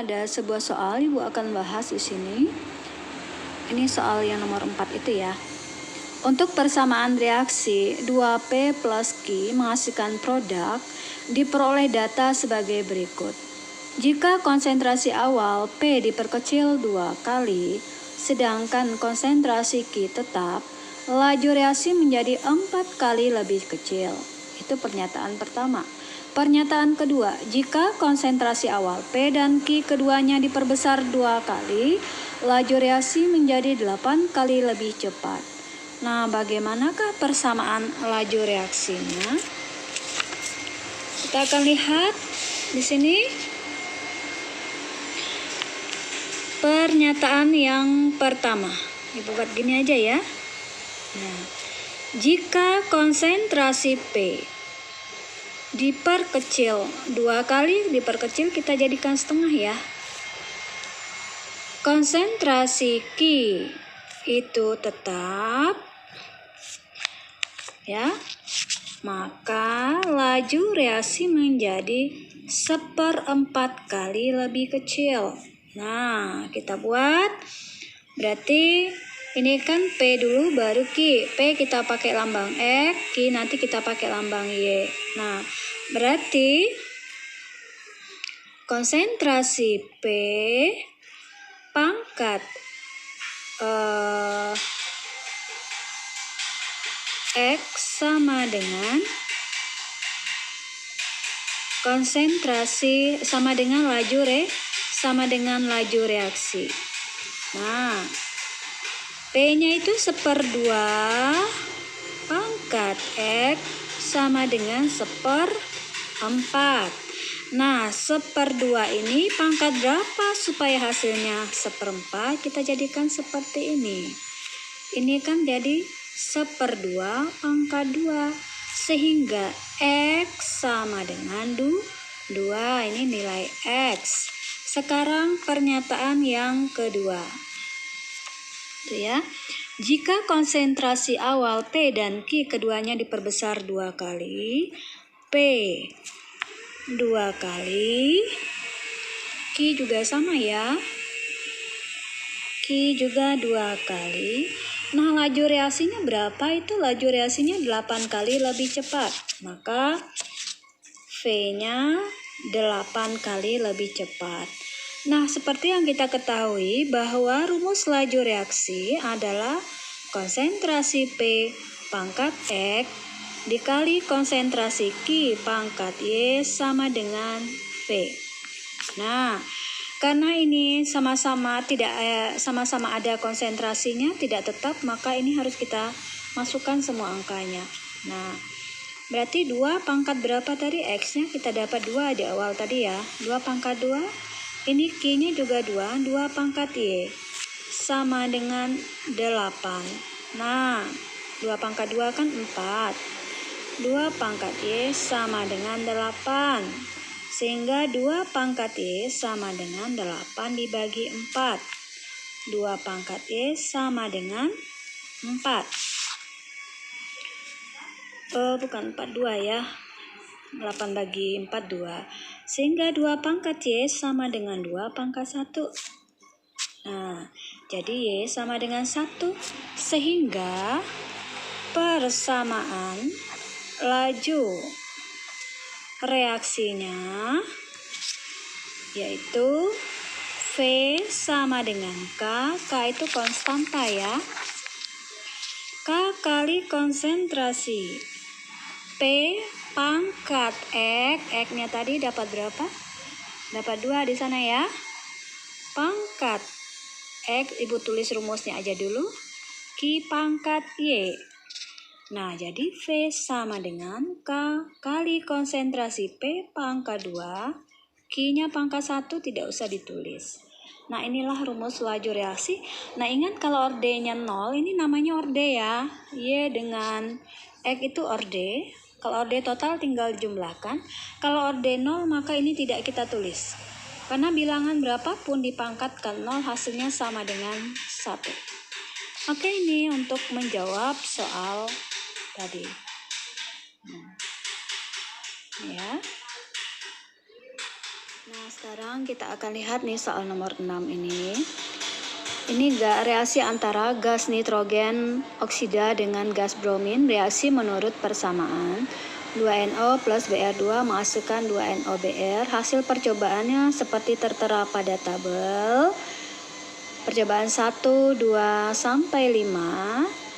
ada sebuah soal Ibu akan bahas di sini. Ini soal yang nomor 4 itu ya. Untuk persamaan reaksi 2P plus Q menghasilkan produk, diperoleh data sebagai berikut. Jika konsentrasi awal P diperkecil 2 kali, sedangkan konsentrasi Q tetap, laju reaksi menjadi 4 kali lebih kecil. Itu pernyataan pertama. Pernyataan kedua, jika konsentrasi awal P dan Q keduanya diperbesar 2 kali, laju reaksi menjadi 8 kali lebih cepat. Nah, bagaimanakah persamaan laju reaksinya? Kita akan lihat di sini pernyataan yang pertama. Ibu buat gini aja ya. Nah, jika konsentrasi P diperkecil 2 kali, diperkecil kita jadikan setengah ya. Konsentrasi Q itu tetap ya, maka laju reaksi menjadi 1/4 kali lebih kecil. Nah, kita buat, berarti ini kan P dulu baru Q. P kita pakai lambang X, Q nanti kita pakai lambang Y. Nah, berarti konsentrasi P pangkat X sama dengan konsentrasi sama dengan laju reaksi. Nah, P-nya itu 1/2 pangkat X sama dengan 1/4. Nah, 1/2 ini pangkat berapa supaya hasilnya 1/4? Kita jadikan seperti ini. Ini kan jadi 1/2 pangkat 2. Sehingga X sama dengan 2. Ini nilai X. Sekarang pernyataan yang kedua. Itu ya. Jika konsentrasi awal P dan Q keduanya diperbesar 2 kali, P 2 kali, Q juga sama ya. Q juga 2 kali. Nah, laju reaksinya berapa? Itu laju reaksinya 8 kali lebih cepat. Maka V-nya 8 kali lebih cepat. Nah, seperti yang kita ketahui bahwa rumus laju reaksi adalah konsentrasi P pangkat X dikali konsentrasi Q pangkat Y sama dengan V. Nah, karena ini sama-sama ada konsentrasinya, tidak tetap, maka ini harus kita masukkan semua angkanya. Nah, berarti 2 pangkat berapa tadi? X-nya kita dapat 2 di awal tadi ya. 2 pangkat 2. Ini Q-nya juga 2. 2 pangkat Y sama dengan 8. Nah, 2 pangkat 2 kan 4. 2 pangkat Y sama dengan 8. Sehingga 2 pangkat Y sama dengan 8 dibagi 4. 2 pangkat Y sama dengan 4. Bukan 42 ya. 8 bagi 4, 2. Sehingga 2 pangkat Y sama dengan 2 pangkat 1. Nah, jadi Y sama dengan 1. Sehingga persamaan laju reaksinya yaitu V sama dengan K. K itu konstanta ya. K kali konsentrasi P pangkat X. X-nya tadi dapat berapa? Dapat 2 di sana ya. Pangkat X, Ibu tulis rumusnya aja dulu. Q pangkat Y. Nah, jadi V sama dengan K kali konsentrasi P pangkat 2. Q-nya pangkat 1 tidak usah ditulis. Nah, inilah rumus laju reaksi. Nah, ingat kalau orde-nya 0, ini namanya orde ya. Y dengan X itu orde. Kalau orde total tinggal jumlahkan. Kalau orde 0 maka ini tidak kita tulis. Karena bilangan berapapun dipangkatkan 0 hasilnya sama dengan 1. Oke, ini untuk menjawab soal tadi. Ya. Nah, sekarang kita akan lihat nih soal nomor 6 ini. Ini reaksi antara gas nitrogen oksida dengan gas bromin, reaksi menurut persamaan. 2NO plus Br2 menghasilkan 2NO-Br. Hasil percobaannya seperti tertera pada tabel. Percobaan 1, 2, sampai 5.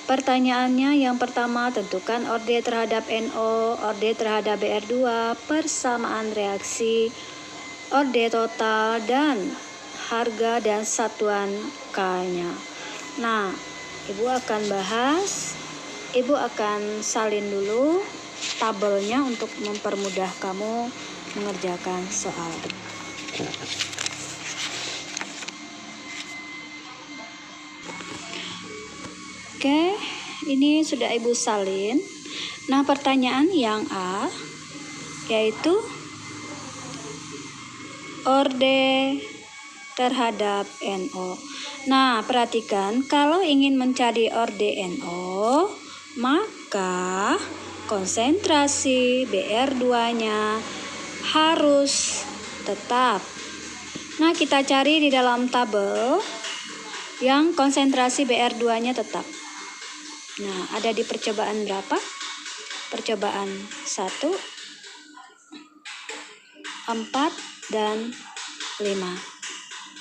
Pertanyaannya yang pertama, tentukan orde terhadap NO, orde terhadap Br2, persamaan reaksi, orde total, dan harga dan satuan K-nya. Nah, Ibu akan salin dulu tabelnya untuk mempermudah kamu mengerjakan soal. Oke, ini sudah Ibu salin. Nah, pertanyaan yang A yaitu orde terhadap NO. Nah, perhatikan, kalau ingin mencari orde NO, maka konsentrasi Br2-nya harus tetap. Nah, kita cari di dalam tabel yang konsentrasi Br2-nya tetap. Nah, ada di percobaan berapa? Percobaan 1, 4, dan 5.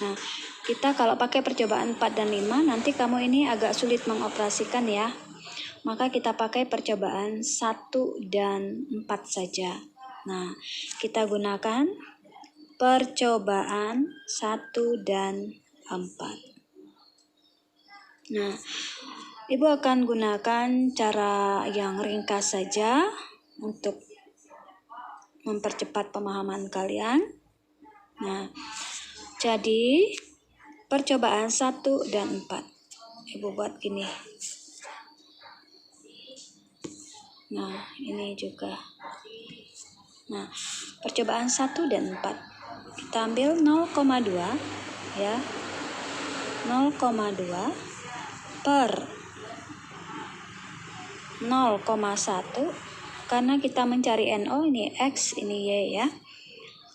Nah, kita kalau pakai percobaan 4 dan 5, nanti kamu ini agak sulit mengoperasikan ya. Maka kita pakai percobaan 1 dan 4 saja. Nah, kita gunakan percobaan 1 dan 4. Nah, Ibu akan gunakan cara yang ringkas saja untuk mempercepat pemahaman kalian. Nah, jadi percobaan 1 dan 4. Ibu buat gini. Nah, ini juga. Nah, percobaan 1 dan 4. Kita ambil 0,2 ya. 0,2 per 0,1, karena kita mencari NO, ini X, ini Y ya.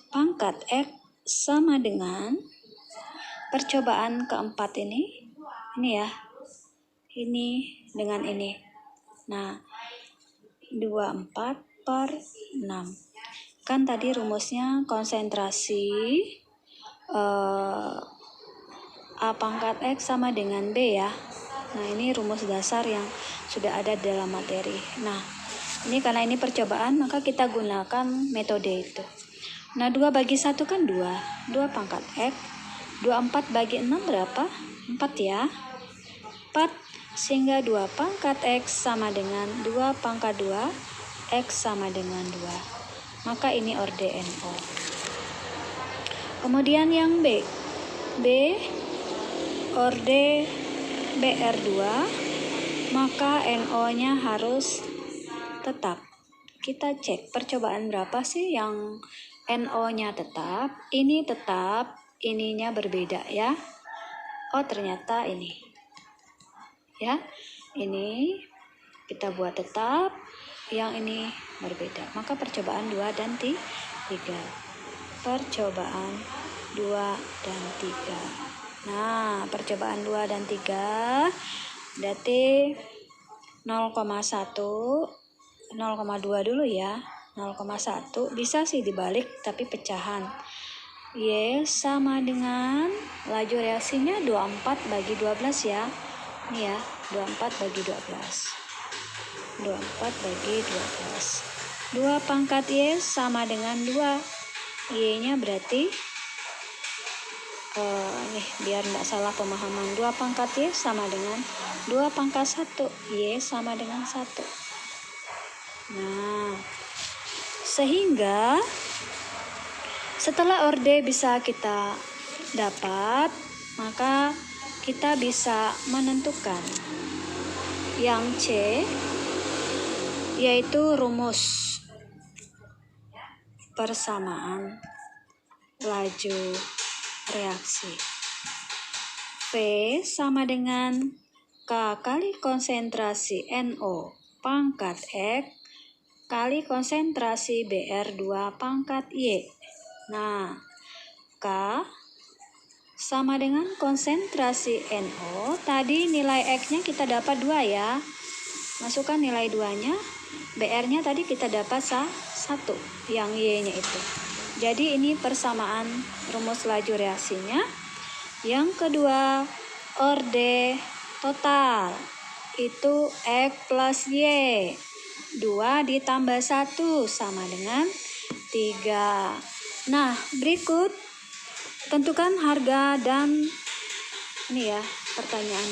Pangkat X sama dengan percobaan keempat ini ya. Ini dengan ini. Nah, 24 per 6. Kan tadi rumusnya konsentrasi A pangkat X sama dengan B ya. Nah, ini rumus dasar yang sudah ada dalam materi. Nah, ini karena ini percobaan, maka kita gunakan metode itu. Nah, 2 bagi 1 kan 2. 2 pangkat X. 24 bagi 6 berapa? 4 ya. 4, sehingga 2 pangkat X sama dengan 2 pangkat 2. X sama dengan 2. Maka ini orde NO. Kemudian yang B. B, orde Br2, maka NO-nya harus tetap. Kita cek percobaan berapa sih yang NO-nya tetap. Ini tetap, ininya berbeda ya. Oh, ternyata ini. Ya, ini kita buat tetap, yang ini berbeda. Maka percobaan 2 dan 3. Percobaan 2 dan 3. Nah, percobaan 2 dan 3 berarti 0,1, 0,2 dulu ya. 0,1 bisa sih dibalik tapi pecahan. Y sama dengan laju reaksinya 24 bagi 12 ya. Ini ya, 24 bagi 12. 24 bagi 12. 2 pangkat Y sama dengan 2. Y-nya berarti nih biar enggak salah pemahaman, 2 pangkat Y sama dengan 2 pangkat 1. Y sama dengan 1. Nah, sehingga setelah orde bisa kita dapat, maka kita bisa menentukan yang C, yaitu rumus persamaan laju reaksi. V sama dengan K kali konsentrasi NO pangkat X kali konsentrasi Br2 pangkat Y. Nah, K sama dengan konsentrasi NO. Tadi nilai X-nya kita dapat 2 ya. Masukkan nilai 2-nya. BR-nya tadi kita dapat 1 yang Y-nya itu. Jadi ini persamaan rumus laju reaksinya. Yang kedua, orde total. Itu X plus Y. 2 ditambah 1 sama dengan 3. Nah, berikut tentukan harga dan ini ya pertanyaan.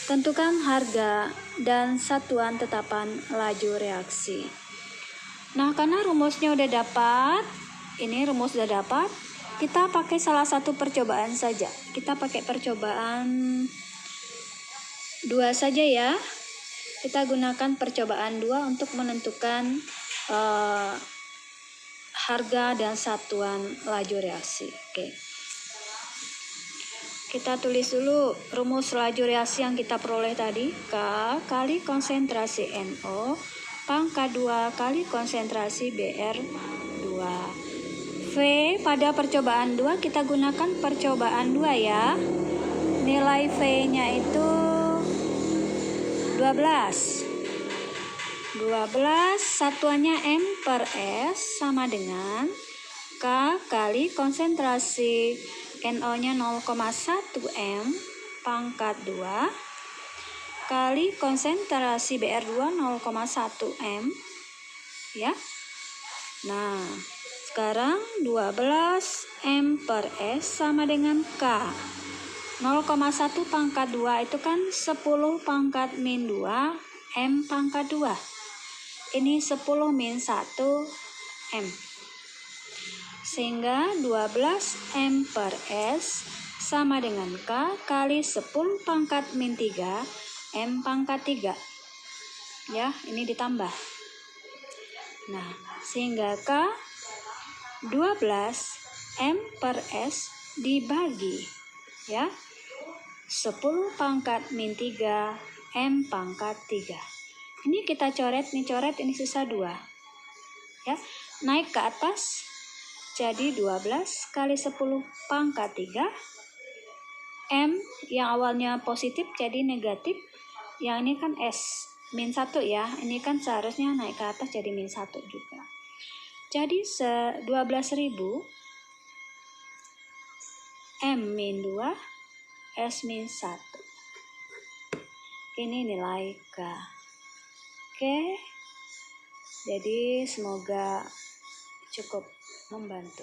Tentukan harga dan satuan tetapan laju reaksi. Nah, karena rumusnya udah dapat, ini rumus udah dapat, kita pakai salah satu percobaan saja. Kita pakai percobaan 2 saja ya. Kita gunakan percobaan 2 untuk menentukan harga dan satuan laju reaksi. Oke. Kita tulis dulu rumus laju reaksi yang kita peroleh tadi. K kali konsentrasi NO pangkat 2 kali konsentrasi BR2. V pada percobaan 2 kita gunakan percobaan 2 ya. Nilai V-nya itu 12. 12 satuannya M per S sama dengan K kali konsentrasi NO-nya 0,1 M pangkat 2 kali konsentrasi BR2 0,1 M ya. Nah, sekarang 12 M per S sama dengan K. 0,1 pangkat 2 itu kan 10 pangkat min 2 M pangkat 2. Ini 10 min 1 M. Sehingga 12 M per S sama dengan K kali 10 pangkat min 3 M pangkat 3. Ya, ini ditambah. Nah, sehingga K 12 M per S dibagi ya 10 pangkat min 3 M pangkat 3. Ini kita coret, ini sisa 2. Ya, naik ke atas jadi 12 kali 10 pangkat 3 M yang awalnya positif jadi negatif. Yang ini kan S min 1 ya. Ini kan seharusnya naik ke atas jadi min 1 juga. Jadi 12.000 M min 2 S min 1. Ini nilai K. Oke. Jadi semoga cukup membantu.